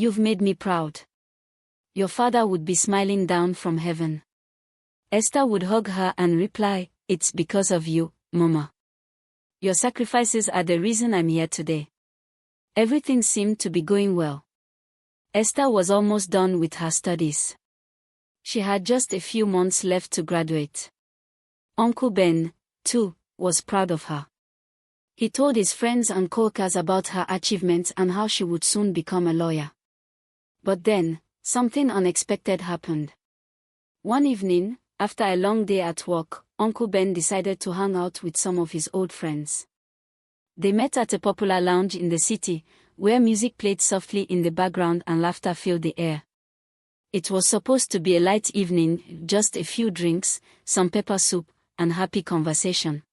You've made me proud. Your father would be smiling down from heaven. Esther would hug her and reply, "It's because of you, Mama. Your sacrifices are the reason I'm here today." Everything seemed to be going well. Esther was almost done with her studies. She had just a few months left to graduate. Uncle Ben, too, was proud of her. He told his friends and coworkers about her achievements and how she would soon become a lawyer. But then, something unexpected happened. One evening, after a long day at work, Uncle Ben decided to hang out with some of his old friends. They met at a popular lounge in the city, where music played softly in the background and laughter filled the air. It was supposed to be a light evening, just a few drinks, some pepper soup, and happy conversation.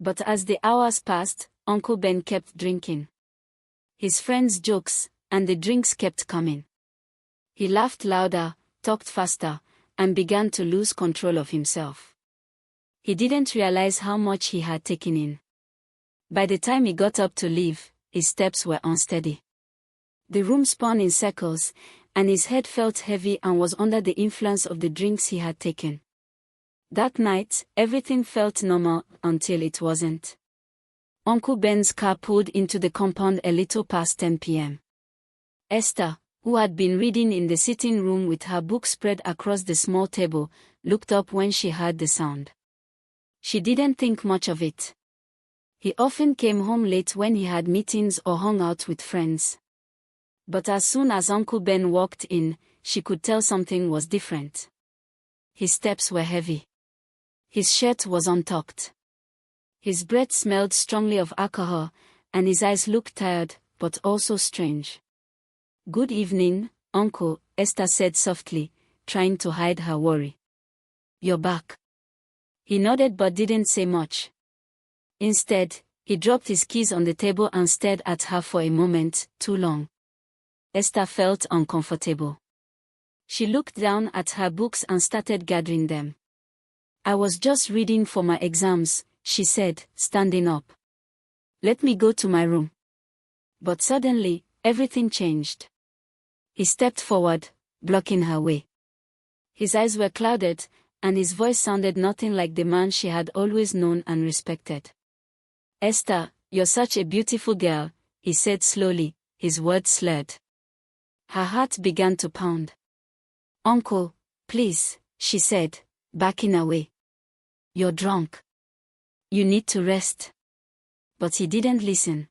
But as the hours passed, Uncle Ben kept drinking. His friends' jokes, and the drinks kept coming. He laughed louder, talked faster, and began to lose control of himself. He didn't realize how much he had taken in. By the time he got up to leave, his steps were unsteady. The room spun in circles, and his head felt heavy and was under the influence of the drinks he had taken. That night, everything felt normal until it wasn't. Uncle Ben's car pulled into the compound a little past 10 p.m. Esther, who had been reading in the sitting room with her book spread across the small table, looked up when she heard the sound. She didn't think much of it. He often came home late when he had meetings or hung out with friends. But as soon as Uncle Ben walked in, she could tell something was different. His steps were heavy. His shirt was untucked. His breath smelled strongly of alcohol, and his eyes looked tired, but also strange. "Good evening, Uncle," Esther said softly, trying to hide her worry. "You're back." He nodded but didn't say much. Instead, he dropped his keys on the table and stared at her for a moment, too long. Esther felt uncomfortable. She looked down at her books and started gathering them. "I was just reading for my exams," she said, standing up. "Let me go to my room." But suddenly, everything changed. He stepped forward, blocking her way. His eyes were clouded, and his voice sounded nothing like the man she had always known and respected. "Esther, you're such a beautiful girl," he said slowly, his words slurred. Her heart began to pound. "Uncle, please," she said, backing away. "You're drunk. You need to rest." But he didn't listen.